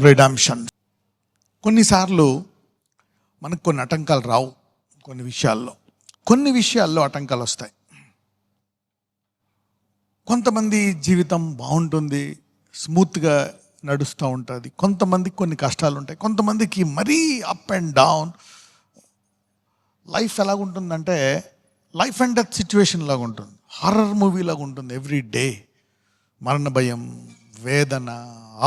Redemption. కొన్నిసార్లు మనకు కొన్ని ఆటంకాలు రావు. కొన్ని విషయాల్లో ఆటంకాలు వస్తాయి. కొంతమంది జీవితం బాగుంటుంది, స్మూత్గా నడుస్తూ ఉంటుంది. కొంతమందికి కొన్ని కష్టాలు ఉంటాయి. కొంతమందికి మరీ అప్ అండ్ డౌన్. లైఫ్ ఎలాగుంటుందంటే లైఫ్ అండ్ డెత్ సిచ్యువేషన్ లాగా ఉంటుంది. హారర్ మూవీ లాగా ఉంటుంది. ఎవ్రీ డే మరణ భయం, వేదన,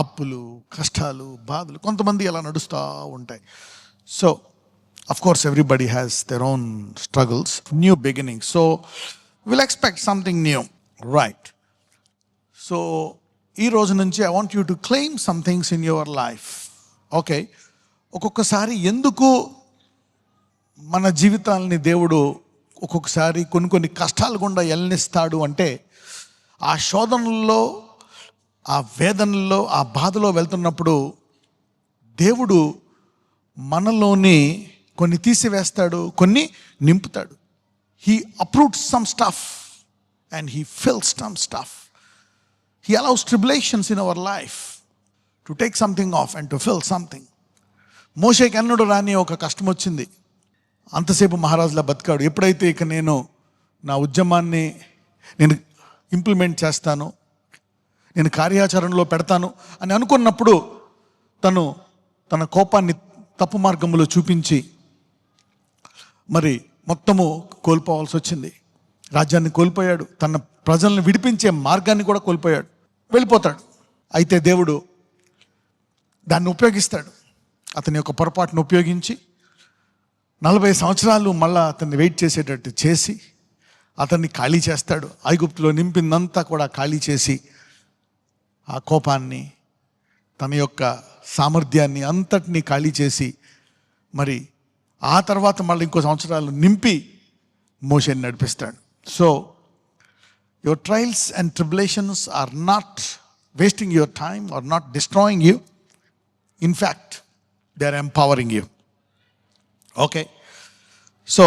అప్పులు, కష్టాలు, బాధలు. కొంతమంది అలా నడుస్తూ ఉంటాయి. So of course everybody has their own struggles, new beginnings, so we'll expect something new, right? So ee roju nunchi I want you to claim some things in your life. Okay, ఒక్కొక్కసారి ఎందుకు మన జీవితాలని దేవుడు ఒక్కొక్కసారి కొన్ని కష్టాలు గుండా వెళ్ళనిస్తాడు అంటే, ఆ శోధనల్లో, ఆ వేదనల్లో, ఆ బాధలో వెళ్తున్నప్పుడు దేవుడు మనలోని కొన్ని తీసివేస్తాడు, కొన్ని నింపుతాడు. He approves some stuff and he fills some stuff. He allows tribulations in our life to take something off and to fill something. మోషేకి ఎన్నడూ రాని ఒక కష్టం వచ్చింది. అంతసేపు మహారాజులా బతికాడు. ఎప్పుడైతే ఇక నేను నా ఉద్యమాన్ని నేను ఇంప్లిమెంట్ చేస్తాను, నేను కార్యాచరణలో పెడతాను అని అనుకున్నప్పుడు తన కోపాన్ని తప్పు మార్గంలో చూపించి మరి మొత్తము కోల్పోవాల్సి వచ్చింది. రాజ్యాన్ని కోల్పోయాడు, తన ప్రజలను విడిపించే మార్గాన్ని కూడా కోల్పోయాడు, వెళ్ళిపోతాడు. అయితే దేవుడు దాన్ని ఉపయోగిస్తాడు. అతని యొక్క పొరపాటును ఉపయోగించి 40 సంవత్సరాలు మళ్ళా అతన్ని వెయిట్ చేసేటట్టు చేసి అతన్ని ఖాళీ చేస్తాడు. ఐగుప్తులో నింపిందంతా కూడా ఖాళీ చేసి ఆ కోపాన్ని, తన యొక్క సామర్థ్యాన్ని అంతటినీ ఖాళీ చేసి మరి ఆ తర్వాత మళ్ళీ ఇంకో సంవత్సరాలు నింపి మోషేని నడిపిస్తాడు. So your trials and tribulations are not wasting your time are not destroying you. In fact they are empowering you. Okay, so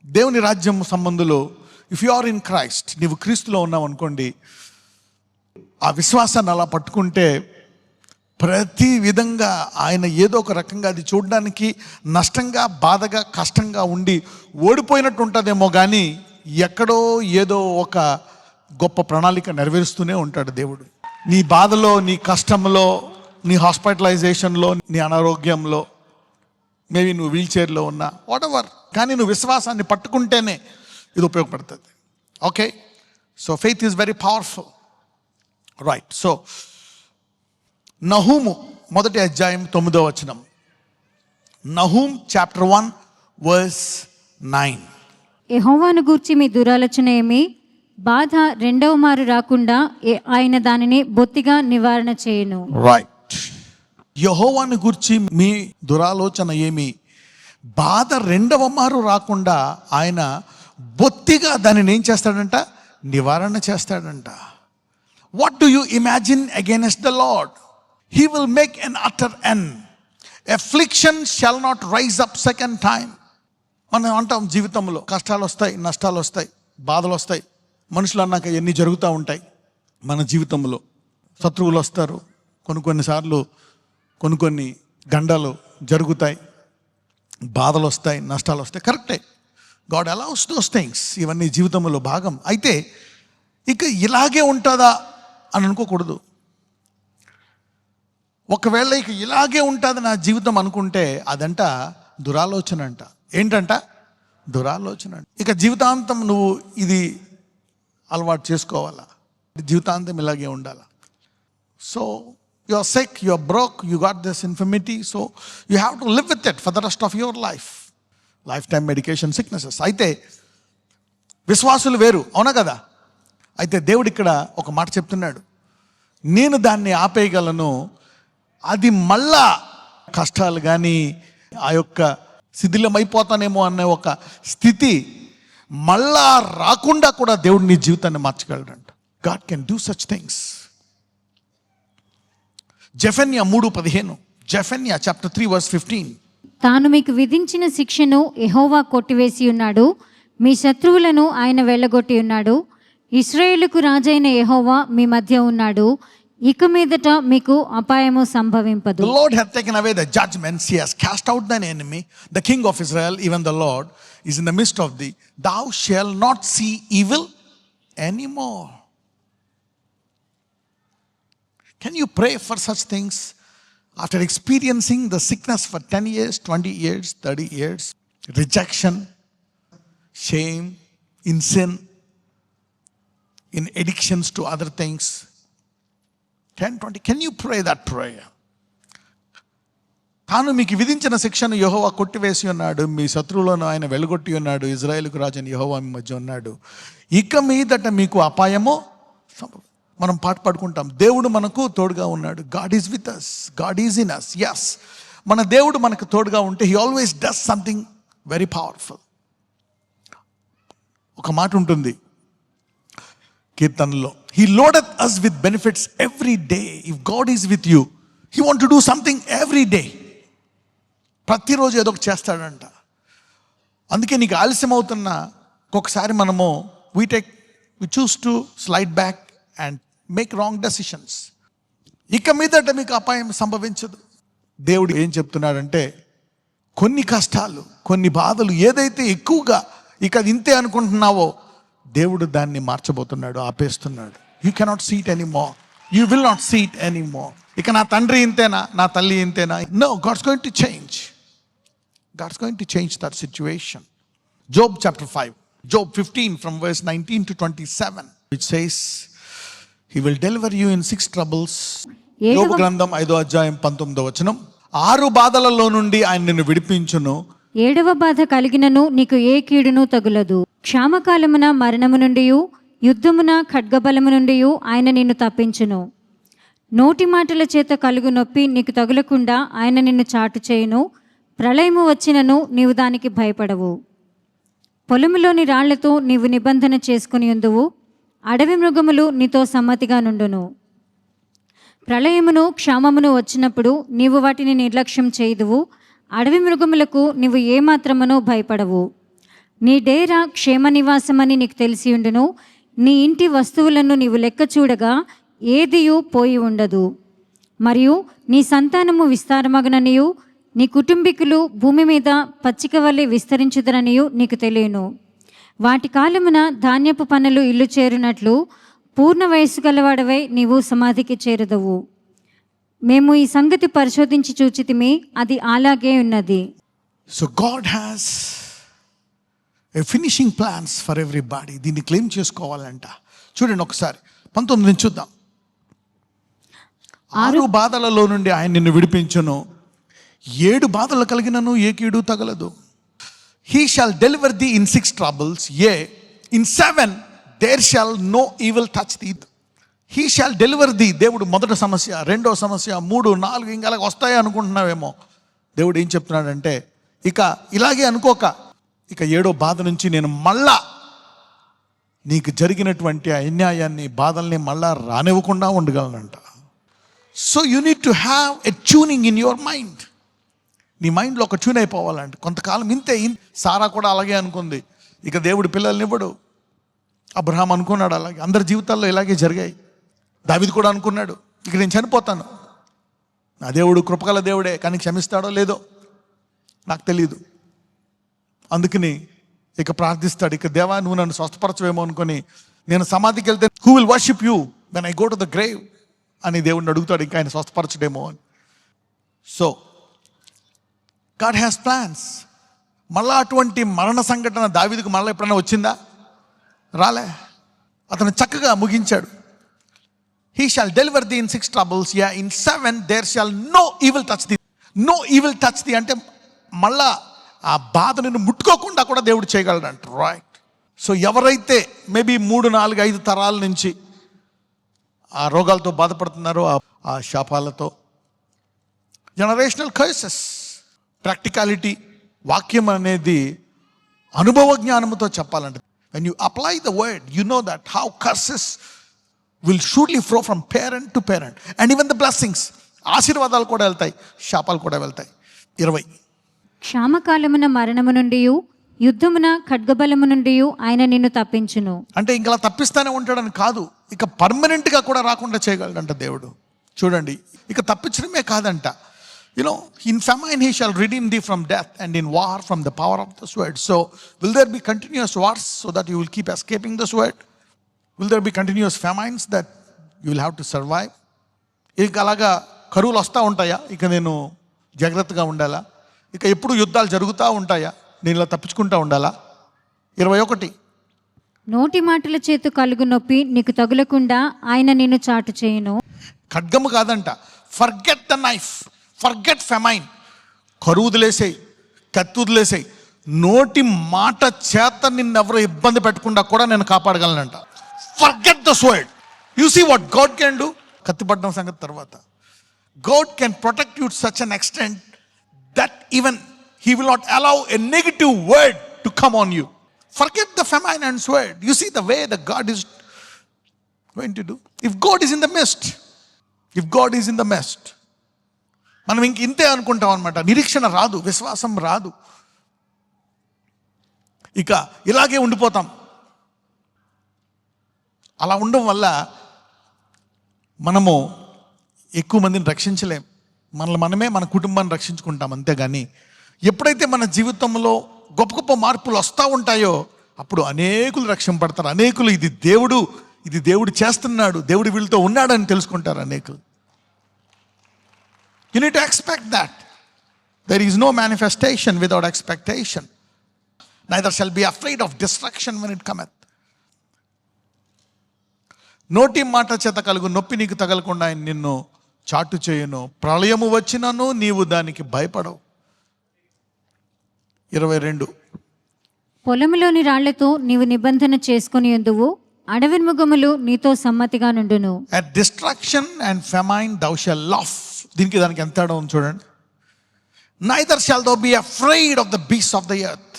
దేవుని రాజ్యం సంబంధులు, if you are in Christ, నీవు క్రీస్తులో ఉన్నావు అనుకోండి, ఆ విశ్వాసాన్ని అలా పట్టుకుంటే ప్రతి విధంగా ఆయన ఏదో ఒక రకంగా అది చూడడానికి నష్టంగా, బాధగా, కష్టంగా ఉండి ఓడిపోయినట్టు ఉంటుందేమో, కానీ ఎక్కడో ఏదో ఒక గొప్ప ప్రణాళిక నెరవేరుస్తూనే ఉంటాడు దేవుడు. నీ బాధలో, నీ కష్టంలో, నీ హాస్పిటలైజేషన్లో, నీ అనారోగ్యంలో, మేబీ నువ్వు వీల్ చైర్లో ఉన్నా, వాట్ ఎవర్, కానీ నువ్వు విశ్వాసాన్ని పట్టుకుంటేనే ఇది ఉపయోగపడుతుంది. Okay, so faith is very powerful, right? So Nahum 1వ అధ్యాయం 9వ వచనం. Nahum chapter 1 verse 9. యెహోవాను గూర్చి మీ దురాలోచన ఏమి? బాధ రెండవ మారు రాకుండా ఆయన దానిని బొత్తిగా నివారణ చేయును. రైట్. యెహోవాను గూర్చి మీ దురాలోచన ఏమి? బాధ రెండవ మారు రాకుండా ఆయన బొత్తిగా దానిని ఏం చేస్తాడంట? నివారణ చేస్తాడంట. What do you imagine against the lord? He will make an utter end. Affliction shall not rise up second time. మనం అంటాం జీవితంలో కష్టాలు వస్తాయి, నష్టాలు వస్తాయి, బాధలు వస్తాయి. మనుషులు అన్నాక ఎన్ని జరుగుతూ ఉంటాయి మన జీవితంలో. శత్రువులు వస్తారు, కొన్నిసార్లు కొన్ని గండాలు జరుగుతాయి, బాధలు వస్తాయి, నష్టాలు వస్తాయి. కరెక్టే, గాడ్ అలౌస్ దోస్ థింగ్స్. ఇవన్నీ జీవితంలో భాగం. అయితే ఇక ఇలాగే ఉంటుందా అని అనుకోకూడదు. ఒకవేళ ఇక ఇలాగే ఉంటుంది నా జీవితం అనుకుంటే అదంట దురాలోచన అంట. ఏంటంట? దురాలోచన అంట. ఇక జీవితాంతం నువ్వు ఇది అలవాటు చేసుకోవాలా, జీవితాంతం ఇలాగే ఉండాలా. So you are sick, you are broke, you got this infirmity, so you have to live with it for the rest of your life. Life time medication, sicknesses. అయితే విశ్వాసులు వేరు, అవునా కదా? అయితే దేవుడు ఇక్కడ ఒక మాట చెప్తున్నాడు, నేను దాన్ని ఆపేయగలను. అది మళ్ళా కష్టాలు కానీ ఆ యొక్క శిథిలమైపోతానేమో అనే ఒక స్థితి మళ్ళా రాకుండా కూడా దేవుడు నీ జీవితాన్ని మార్చగలడంట. God can do such things. Zephaniah 3:15. Zephaniah chapter 3 verse 15. తాను మీకు విధించిన శిక్షను యెహోవా కొట్టివేసి ఉన్నాడు, మీ శత్రువులను ఆయన వెళ్ళగొట్టి ఉన్నాడు. ఇశ్రాయేలుకు రాజైన యెహోవా మీ మధ్య ఉన్నాడు, ఇక మీదట మీకు అపాయము The సంభవింపదు. Lord hath taken away the judgments. He has cast out thine enemy, the king of Israel, even the Lord is in the midst of thee. Thou shalt not see evil anymore. Can you pray for such things after experiencing the sickness for 10 years, 20 years, 30 years? Rejection, shame, in sin, in addictions to other things. 10, 20. Can you pray that prayer? తాను మీకు విధించిన శిక్షను యెహోవా కొట్టివేసి ఉన్నాడు, మీ శత్రువులను ఆయన వెలుగొట్టి ఉన్నాడు, ఇజ్రాయేలుకు రాజని యెహోవా మీ మధ్య ఉన్నాడు, ఇక మీదట మీకు అపాయము. మనం పాట పాడుకుంటాం, దేవుడు మనకు తోడుగా ఉన్నాడు. God is with us, God is in us. Yes, మన దేవుడు మనకు తోడుగా ఉంటే he always does something very powerful. ఒక మాట ఉంటుంది కీర్తనలో, he loadeth us with benefits every day. If God is with you, he want to do something every day. ప్రతిరోజు ఏదో ఒకటి చేస్తాడంట. అందుకే నీకు ఆలస్యం అవుతున్నా ఒక్కొక్కసారి మనము we choose to slide back and make wrong decisions. ఇక మీదట మీకు అపాయం సంభవించదు. దేవుడు ఏం చెప్తున్నాడంటే, కొన్ని కష్టాలు, కొన్ని బాధలు ఏదైతే ఎక్కువగా ఇక అది ఇంతే అనుకుంటున్నావో, దేవుడు దాన్ని మార్చబోతున్నాడు, ఆపేస్తున్నాడు. You cannot see it anymore. You will not see it anymore. ఇక నా తండ్రి ఇంతేనా, నా తల్లి ఇంతేనా? No, God's going to change. God's going to change that situation. Job chapter 5, Job 15 from verse 19 to 27, which says, He will deliver you in 6 troubles. యోబు గ్రంథం 5వ అధ్యాయం 19వ వచనం, 6 బాధలలో నుండి ఆయన నిన్ను విడిపించును. 7వ బాధ కలిగినను నీకు ఏ కీడును తగులదు. క్షామకాలమున మరణము నుండియు యుద్ధమున ఖడ్గబలము నుండియు ఆయన నిన్ను తప్పించును. నోటి మాటల చేత కలుగు నొప్పి నీకు తగులకుండా ఆయన నిన్ను చాటు చేయును. ప్రళయము వచ్చినను నీవు దానికి భయపడవు. పొలములోని రాళ్లతో నీవు నిబంధన చేసుకుని ఉందువు. అడవి మృగములు నీతో సమ్మతిగా నుండును. ప్రళయమును క్షామమును వచ్చినప్పుడు నీవు వాటిని నిర్లక్ష్యం చేయుదువు. అడవి మృగములకు నీవు ఏమాత్రమునో భయపడవు. నీ డేరా క్షేమ నివాసమని నీకు తెలిసి ఉండును. నీ ఇంటి వస్తువులను నీవు లెక్క చూడగా ఏదియు పోయి ఉండదు. మరియు నీ సంతానము విస్తారమగననియు నీ కుటుంబీకులు భూమి మీద పచ్చిక వలె విస్తరించుదరనియు నీకు తెలియను. వాటి కాలమున ధాన్యపు పనులు ఇల్లు చేరునట్లు పూర్ణ వయస్సు గలవాడవై నీవు సమాధికి చేరుదవు. మేము ఈ సంగతి పరిశోధించి చూచితిమి, అది అలాగే ఉన్నది. So God has a finishing plans for everybody. దీన్ని క్లెయిమ్ చేసుకోవాలంట. చూడండి ఒకసారి 19 నుంచి చూద్దాం. 6 బాధలలో నుండి ఆయన నిన్ను విడిపించును. 7 బాధలు కలిగినను ఏ కీడు తగలదు. He shall deliver thee in 6 troubles, yea, in 7 there shall no evil touch thee. He shall deliver thee. దేవుడు మొదటి సమస్య, రెండో సమస్య, 3, 4 ఇంకా అలాగ వస్తాయి అనుకుంటున్నావేమో. దేవుడు ఏం చెప్తున్నాడంటే, ఇక ఇలాగే అనుకోక, ఇక 7వ బాధ నుంచి నేను మళ్ళా నీకు జరిగినటువంటి అన్యాయాన్ని, బాధల్ని మళ్ళా రానివ్వకుండా ఉండగలనంట. So you need to have a tuning in your mind. నీ మైండ్లో ఒక ట్యూన్ అయిపోవాలంటే. కొంతకాలం ఇంతే. సారా కూడా అలాగే అనుకుంది, ఇక దేవుడు పిల్లల్ని ఇవ్వడు. అబ్రహాం అనుకున్నాడు అలాగే. అందరి జీవితాల్లో ఇలాగే జరిగాయి. దావీదు కూడా అనుకున్నాడు, ఇక నేను చనిపోతాను, నా దేవుడు కృపగల దేవుడే, కానీ క్షమిస్తాడో లేదో నాకు తెలియదు. అందుకని ఇక ప్రార్థిస్తాడు, ఇక దేవా నువ్వు నన్ను స్వస్థపరచవేమో అనుకొని, నేను సమాధికి వెళ్తే who will worship you when I go to the grave అని దేవుడిని అడుగుతాడు, ఇంకా ఆయన స్వస్థపరచడేమో అని. So God has plans. మళ్ళా అటువంటి మరణ సంఘటన దావీదుకు మళ్ళీ ఎప్పుడైనా వచ్చిందా? రాలే. అతను చక్కగా ముగించాడు. He shall deliver thee in 6 troubles, yeah, in 7 there shall no evil touch thee. No evil touch thee అంటే మళ్ళా ఆ బాధ నిన్ను ముట్టుకోకుండా కూడా దేవుడు చేయగలడంట. రైట్. సో ఎవరైతే మేబీ 3, 4, 5 తరాల నుంచి ఆ రోగాలతో బాధపడుతున్నారో, ఆ శాపాలతో, జనరేషనల్ కర్సెస్, ప్రాక్టికాలిటీ, వాక్యం అనేది అనుభవ జ్ఞానంతో చెప్పాలంటే, when you apply the word, you know that how curses will surely flow from parent to parent, and even the blessings, ఆశీర్వాదాలు కూడా వెళ్తాయి, శాపాలు కూడా వెళ్తాయి. 20 క్షామకాలమున మరణము నుండియు యుద్ధమున ఖడ్గబలము నుండి ఆయన నిన్ను తప్పించును. అంటే ఇంకా తప్పిస్తానే ఉంటాడని కాదు, ఇక పర్మనెంట్గా కూడా రాకుండా చేయగలడంట దేవుడు. చూడండి, ఇక తప్పించడమే కాదంట, in famine he shall redeem thee from death, and in war from the power of the sword. So will there be continuous wars so that you will keep escaping the sword? Will there be continuous famines that you will have to survive? ఇక అలాగా కరువులు వస్తూ ఉంటాయా, ఇక నేను జాగ్రత్తగా ఉండాలా? ఇక ఎప్పుడు యుద్ధాలు జరుగుతూ ఉంటాయా, నేను ఇలా తప్పించుకుంటూ ఉండాలా? 21, నోటి మాటల చేత కలుగు నొప్పి నీకు తగులకుండా ఆయన నిన్ను చాటు చేయును. ఖడ్గము కాదంట, forget the knife, forget famine. కరువు వదిలేసాయి, కత్తి వదిలేసాయి, నోటి మాట చేత నిన్నెవరో ఇబ్బంది పెట్టకుండా కూడా నేను కాపాడగలనంట. Forget the sword. You see what God can do. కత్తి పడ్డం సంగతి తర్వాత, God can protect you to such an extent that even he will not allow a negative word to come on you. Forget the famine and sword. You see the way that God is going to do. If God is in the midst, if God is in the midst, మనం ఇంక ఇంతే అనుకుంటాం అనమాట. నిరీక్షణ రాదు, విశ్వాసం రాదు, ఇక ఇలాగే ఉండిపోతాం. అలా ఉండడం వల్ల మనము ఎక్కువ మందిని రక్షించలేం. మనమే మన కుటుంబాన్ని రక్షించుకుంటాం అంతేగాని, ఎప్పుడైతే మన జీవితంలో గొప్ప గొప్ప మార్పులు వస్తూ ఉంటాయో అప్పుడు అనేకులు రక్షింపడతారు. అనేకులు ఇది దేవుడు చేస్తున్నాడు, దేవుడు వీళ్ళతో ఉన్నాడని తెలుసుకుంటారు అనేకులు. You need to expect that. There is no manifestation without expectation. Neither shall be afraid of destruction when it cometh. నోటి మాట చేత కలుగు నొప్పి నీకు తగలకుండా ఆయన నిన్ను చాటు చేయును. ప్రళయము వచ్చినను నీవు దానికి భయపడవు. 22, పొలములోని రాళ్లతో నీవు నిబంధన చేసుకొని ఉందువు, అడవి మృగములు నీతో సమ్మతిగా నుండును. At destruction and famine thou shalt laugh. దీనికి దానికి ఎంత తేడా ఉంది చూడండి. Neither shall thou be afraid of the beasts of the earth.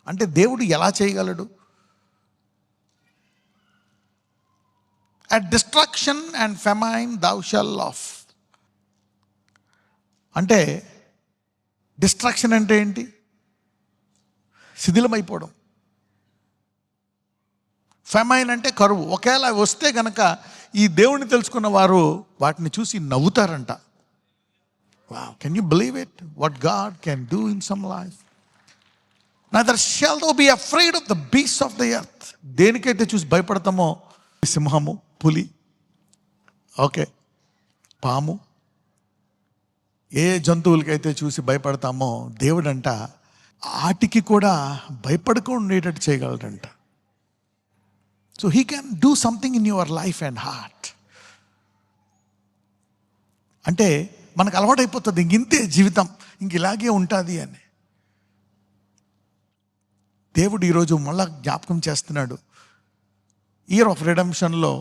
అంటే దేవుడు ఎలా చేయగలడు? At destruction and famine thou shalt laugh. అంటే డిస్ట్రాక్షన్ అంటే ఏంటి? శిథిలమైపోవడం. ఫెమైన్ అంటే కరువు. ఒకవేళ వస్తే గనక ఈ దేవుడిని తెలుసుకున్న వారు వాటిని చూసి నవ్వుతారంట. Wow, can you believe it? What God can do in some life. Neither shall thou be afraid of the beasts of the earth. దేనికైతే చూసి భయపడతామో, సింహము, పులి, పాము, ఏ జంతువులకైతే చూసి భయపడతామో దేవుడంట ఆటికి కూడా భయపడకుండా ఉండేటట్టు చేయగలడంట. So he can do something in your life and heart. అంటే మనకు అలవాటైపోతుంది ఇంతే జీవితం, ఇంక ఇలాగే ఉంటుంది అని. దేవుడు ఈరోజు మళ్ళా జ్ఞాపకం చేస్తున్నాడు. ఇయర్ ఆఫ్ రిడెంప్షన్లో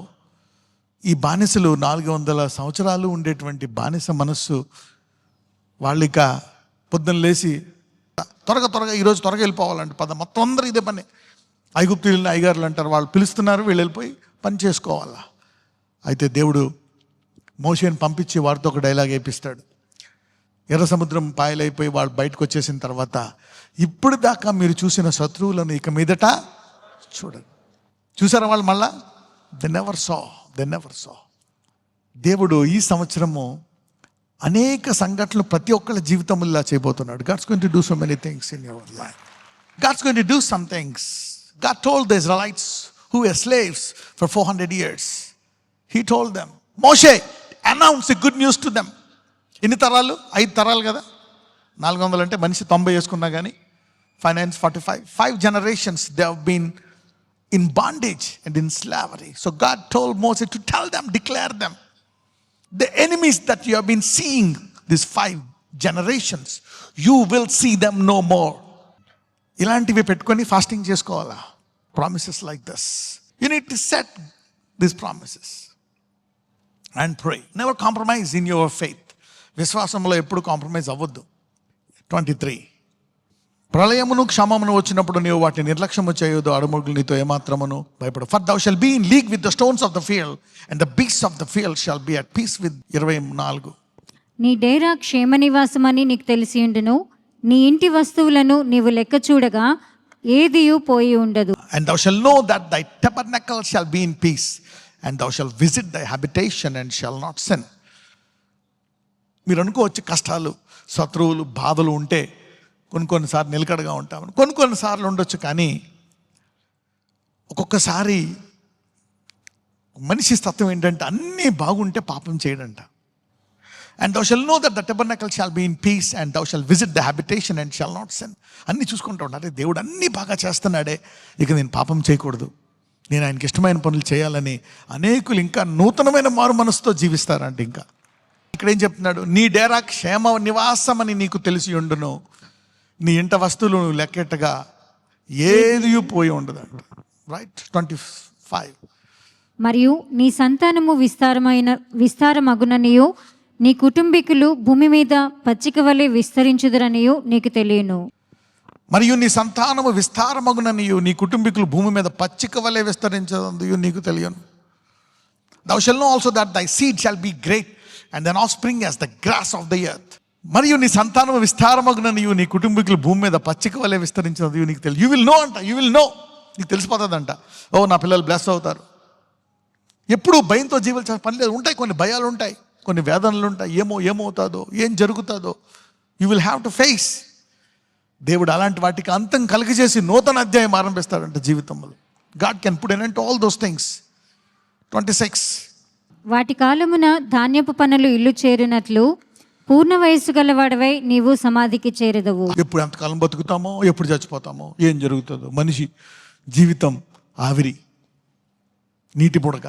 ఈ బానిసలు 400 సంవత్సరాలు ఉండేటువంటి బానిస మనస్సు వాళ్ళిక పొద్దున్న లేచి త్వరగా ఈరోజు త్వరగా వెళ్ళిపోవాలంటే మొత్తం అందరూ ఇదే పని. ఐగుప్తులు అయ్యగారులు అంటారు, వాళ్ళు పిలుస్తున్నారు, వీళ్ళు వెళ్ళిపోయి పని చేసుకోవాలా. అయితే దేవుడు మోషేని పంపించి వారితో ఒక డైలాగ్ వేపిస్తాడు. ఎర్ర సముద్రం పాయలైపోయి వాళ్ళు బయటకు వచ్చేసిన తర్వాత, ఇప్పుడు దాకా మీరు చూసిన శత్రువులను ఇక మీదట చూడండి. చూసారా వాళ్ళు మళ్ళా? They never saw. దేవుడు ఈ సంవత్సరము అనేక సంఘటనలు ప్రతి ఒక్కళ్ళ జీవితంలో ఇలా చేయబోతున్నాడు. God's going to do so many things in your life. God's going to do some things. God told the Israelites who were slaves for 400 years. He told them, Moshe, announce the good news to them. ఎన్ని తరాలు? 5 తరాలు కదా. 400 అంటే మనిషి 90 వేసుకున్నా కానీ finance 5 generations they have been in bondage and in slavery. So God told Moses to tell them, declare them. The enemies that you have been seeing these 5 generations, you will see them no more. ఇలాంటివి పెట్టుకొని fasting చేసుకోవాలా. Promises like this. You need to set this promises and pray. Never compromise in your faith. విశ్వాసంలో ఎప్పుడు compromise అవ్వద్దు. 23, ప్రళయమును క్షమమును వచ్చినప్పుడు నీవు వాటిని నిర్లక్ష్యము చేయొద్దు, అడుమడుగులు నీతో ఏమాత్రమును భయపడు. For thou shall be in league with the stones of the field and the beasts of the field shall be at peace with. 24, నీ డేరా క్షేమ నివాసమని నీకు తెలిసి ఉండును, నీ ఇంటి వస్తువులను నీవు లెక్క చూడగా ఏదియు పోయి ఉండదు. And thou shalt know that thy tabernacle shall be in peace, and thou shalt visit thy habitation and shall not sin. మీరు అనుకోవచ్చు కష్టాలు, శత్రువులు, బాధలు ఉంటే కొన్నిసార్లు నిలకడగా ఉంటామని. కొన్నిసార్లు ఉండొచ్చు, కానీ ఒక్కొక్కసారి మనిషి తత్వం ఏంటంటే అన్నీ బాగుంటే పాపం చేయడంట. And thou shalt know that the tabernacle shall be in peace, and thou shalt visit the habitation and shall not sin. అన్నీ చూసుకుంటూ ఉంటారు. దేవుడు అన్నీ బాగా చేస్తున్నాడే, ఇక నేను పాపం చేయకూడదు, నేను ఆయనకి ఇష్టమైన పనులు చేయాలని అనేకులు ఇంకా నూతనమైన మారు మనసుతో జీవిస్తారంట. ఇంకా ఇక్కడ ఏం చెప్తున్నాడు? నీ డేరా క్షేమ నివాసం అని నీకు తెలిసి ఉండును, నీ ఇంట వస్తువులు నువ్వు లెక్కెట్టగా ఏది పోయి ఉండదు అంట. రైట్ 25. మరియు నీ సంతానము విస్తారమగుననియు నీ కుటుంబీకులు భూమి మీద పచ్చిక వలె విస్తరించుదురనియు నీకు తెలియను. మరియు నీ సంతానము విస్తారమగుననియు నీ కుటుంబీకులు భూమి మీద పచ్చిక వలె విస్తరించదనియు నీకు తెలియను. Thou shalt know also that thy seed shall be great, and thine offspring as the grass of the earth. మరియు నీ సంతానము విస్తారమగుననియు నీ కుటుంబీకులు భూమి మీద పచ్చిక వలె విస్తరించదనియు నీకు తెలియదు. యూ విల్ నో అంట, యూ విల్ నో, నీకు తెలిసిపోతుందంట. ఓ నా పిల్లలు బ్లెస్ అవుతారు. ఎప్పుడు భయంతో జీవించాల్సిన పని లేదు. ఉంటాయి కొన్ని భయాలు, ఉంటాయి కొన్ని వేదనలు ఉంటాయి. ఏమవుతుందో, ఏం జరుగుతుందో, you will have to face. దేవుడు అలాంటి వాటికి అంతం కలిగజేసి నూతన అధ్యాయం ఆరంభిస్తాడంట జీవితంలో. God can put an end to all those things. 26. వాటి కాలమున ధాన్యపు పనులు ఇల్లు చేరినట్లు పూర్ణ వయస్సు గలవాడవై నీవు సమాధికి చేరదవు. ఎప్పుడు ఎంతకాలం బతుకుతామో, ఎప్పుడు చచ్చిపోతామో, ఏం జరుగుతుందో. మనిషి జీవితం ఆవిరి, నీటి బుడక,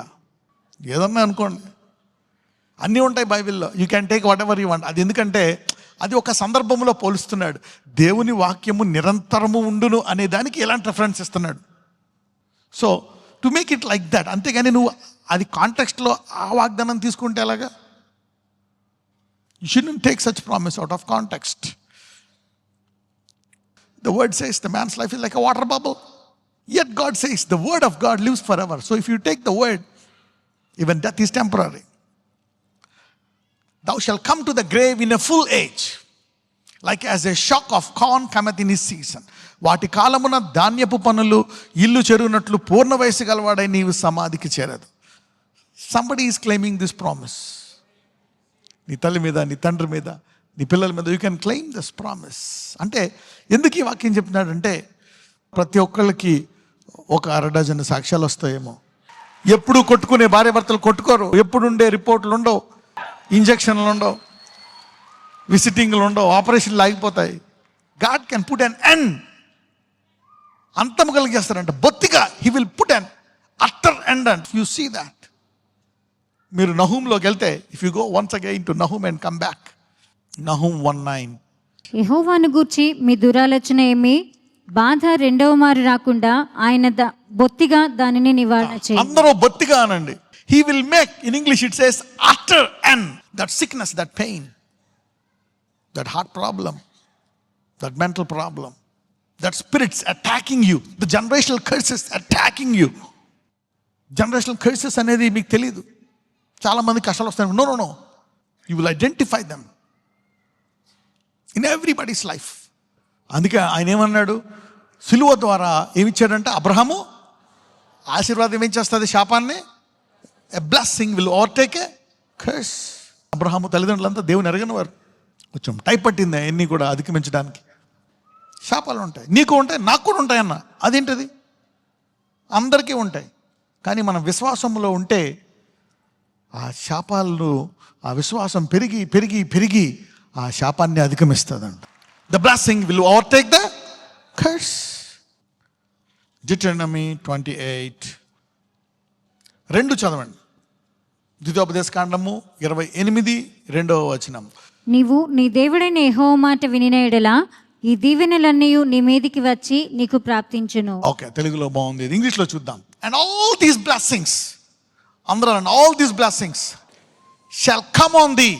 ఏదన్నా అనుకోండి, అన్నీ ఉంటాయి బైబిల్లో. You can take what ever you want. అది ఎందుకంటే అది ఒక సందర్భంలో పోలుస్తున్నాడు. దేవుని వాక్యము నిరంతరము ఉండును అనే దానికి ఎలాంటి రెఫరెన్స్ ఇస్తున్నాడు. So to make it like that. అంతేగాని నువ్వు అది కాంటెక్స్ట్లో ఆ వాగ్దానం తీసుకుంటే ఎలాగా? You shouldn't take such promise out of context. The word says the man's life is like a water bubble. Yet God says the word of God lives forever. So if you take the word, even death is temporary. Thou shalt come to the grave in a full age, like as a shock of corn cometh in his season. వాటి కాలమున ధాన్యపు పనులు ఇల్లు చెరువునట్లు పూర్ణ వయసు గలవాడై నీవు సమాధికి చేరదు. Somebody is claiming this promise. నీ తల్లి మీద, నీ తండ్రి మీద, నీ పిల్లల మీద you can claim this promise. అంటే ఎందుకు ఈ వాక్యం చెప్తున్నాడంటే ప్రతి ఒక్కళ్ళకి ఒక 6 సాక్ష్యాలు వస్తాయేమో. ఎప్పుడు కొట్టుకునే భార్య భర్తలు కొట్టుకోరు, ఎప్పుడు ఉండే రిపోర్ట్లు ఉండవు, ఇంజక్షన్లు ఉండవు, విజిటింగ్లు ఉండవు, ఆపరేషన్లు ఆగిపోతాయి. God can put an end. అంతం కలిగేస్తారంట బొత్తిగా. He will put an utter end and you see that. మీరు నహూంలోకి వెళ్తే, if you go once again to Nahum and come back, Nahum 1:9. యెహోవాను గూర్చి మీ దురాలోచన ఏమి? బాధ రెండవ మారు రాకుండా ఆయన బొత్తిగా దానిని నివారణ చేయండి. అందరూ బొత్తిగా అనండి. He will make, in English it says utter end, that sickness, that pain, that heart problem, that mental problem, that spirits attacking you, the generational curses attacking you. Generational curses అనేది మీకు తెలీదు. చాలా మంది కష్టాలు వస్తాయి. No. You will identify them in everybody's life. అందుకే ఆయన ఏమన్నాడు? సిలువ ద్వారా ఏమిచ్చాడంటే అబ్రహాము ఆశీర్వాదం ఏం చేస్తుంది? శాపాన్ని. A blessing will overtake a curse. Abraham తల్లిదండ్రులంతా దేవుని ఎరగని వారు. కొంచెం టైం పట్టింది అన్నీ కూడా అధిగమించడానికి. శాపాలు ఉంటాయి, నీకు ఉంటాయి, నాకు కూడా ఉంటాయన్న. అదేంటది? అందరికీ ఉంటాయి. కానీ మనం విశ్వాసంలో ఉంటే ఆ శాపాలను, ఆ విశ్వాసం పెరిగి పెరిగి పెరిగి ఆ శాపాన్ని అధిగమిస్తుందంట. The blessing will overtake the curse. Deuteronomy 28. 2 చదవండి. ద్వితీయోపదేశకాండము 28:2. నీవు నీ దేవుడైన యెహోవా మాట వినిన ఎడల ఈ దీవెనలన్నీ నీ మీదికి వచ్చి నీకు ప్రాప్తించును. ఓకే, తెలుగులో బాగుంది, ఇంగ్లీష్లో చూద్దాం. And all these blessings, అందరూ all these blessings shall come on thee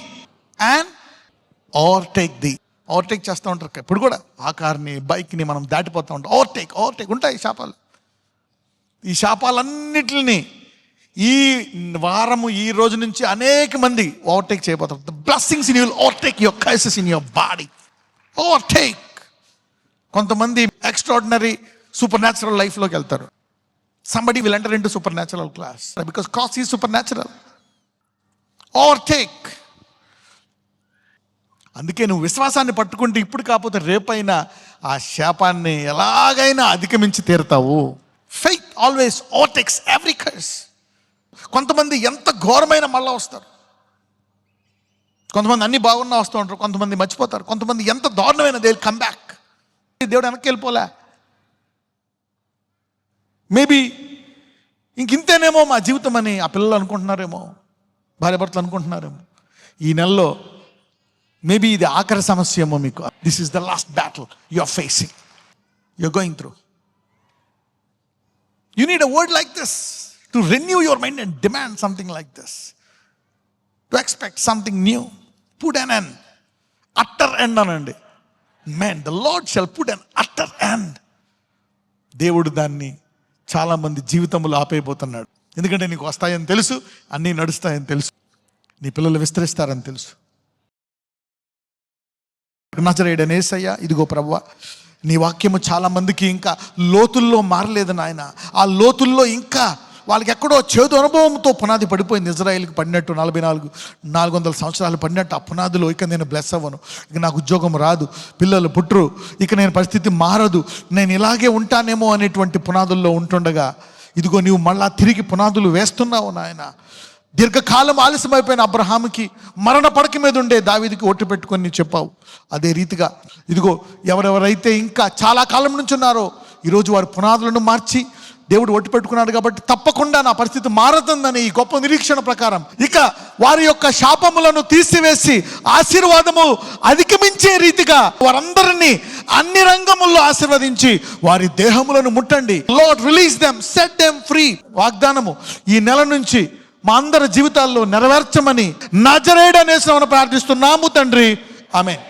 and overtake thee. Overtake చేస్తూ ఉంటారు ఇప్పుడు కూడా. ఆ కార్ని, బైక్ని మనం దాటిపోతూ ఉంటాం. ఓవర్టేక్ ఉంటాయి శాపాలు. ఈ శాపాలన్నిటిని ఈ వారము, ఈ రోజు నుంచి అనేక మంది ఓవర్టేక్ చేయబోతారు. The blessings in you will overtake your curses in your body. Overtake. కొంతమంది ఎక్స్ట్రాడినరీ సూపర్ న్యాచురల్ లైఫ్లోకి వెళ్తారు. Somebody will enter into super natural class because cross is super natural. Overtake. అందుకే నువ్వు విశ్వాసాన్ని పట్టుకుంటే ఇప్పుడు కాకపోతే రేపైనా ఆ శాపాన్ని ఎలాగైనా అధిగమించి తీరుతావు. Faith always overtakes every curse. కొంతమంది ఎంత ఘోరమైన మళ్ళా వస్తారు, కొంతమంది అన్ని బాగున్నా వస్తూ ఉంటారు, కొంతమంది మర్చిపోతారు, కొంతమంది ఎంత దారుణమైన దే విల్ కమ్ బ్యాక్. దేవుడు వెనక్కి వెళ్ళిపోలే. మేబీ ఇంతేనేమో మా జీవితం అని ఆ పిల్లలు అనుకుంటున్నారేమో, భార్యాభర్తలు అనుకుంటున్నారేమో. ఈ నెలలో మేబీ ఇది ఆఖరి సమస్య ఏమో మీకు. This is the last battle you are facing, you are going through. You need a word like this to renew your mind and demand something like this, to expect something new. Put an end, utter end అనండి. Man, the Lord shall put an utter end. దేవుడు దాన్ని చాలామంది జీవితంలో ఆపేయబోతున్నాడు. ఎందుకంటే నీకు వస్తాయని తెలుసు, అన్నీ నడుస్తాయని తెలుసు, నీ పిల్లలు విస్తరిస్తారని తెలుసు. నజరేయుడైన యేసయ్య, ఇదిగో ప్రభువా, నీ వాక్యము చాలా మందికి ఇంకా లోతుల్లో మారలేదు నాయన. ఆ లోతుల్లో ఇంకా వాళ్ళకి ఎక్కడో చేదు అనుభవంతో పునాది పడిపోయింది. ఇజ్రాయేల్కి పడినట్టు 400 సంవత్సరాలు పడినట్టు ఆ పునాదిలో ఇక నేను బ్లెస్ అవ్వను, ఇక నాకు ఉద్యోగం రాదు, పిల్లలు పుట్టరు, ఇక నేను పరిస్థితి మారదు, నేను ఇలాగే ఉంటానేమో అనేటువంటి పునాదుల్లో ఉంటుండగా ఇదిగో నీవు మళ్ళా తిరిగి పునాదులు వేస్తున్నావు నాయన. దీర్ఘకాలం ఆలస్యమైపోయిన అబ్రహాముకి మరణ పడక మీద ఉండే దావీదుకి ఒట్టు పెట్టుకొని నీవు చెప్పావు. అదే రీతిగా ఇదిగో ఎవరెవరైతే ఇంకా చాలా కాలం నుంచి ఉన్నారో ఈరోజు వారి పునాదులను మార్చి దేవుడు ఒట్టు పెట్టుకున్నాడు కాబట్టి తప్పకుండా నా పరిస్థితి మారుతుందని ఈ గొప్ప నిరీక్షణ ప్రకారం ఇక వారి యొక్క శాపములను తీసివేసి ఆశీర్వాదము అధిగమించే రీతిగా వారందరినీ అన్ని రంగముల్లో ఆశీర్వదించి వారి దేహములను ముట్టండి. Lord release them, set them free. వాగ్దానము ఈ నెల నుంచి మా అందరి జీవితాల్లో నెరవేర్చమని నజరేయుడైన యేసునామమున ప్రార్థిస్తున్నాము తండ్రి. ఆమేన్.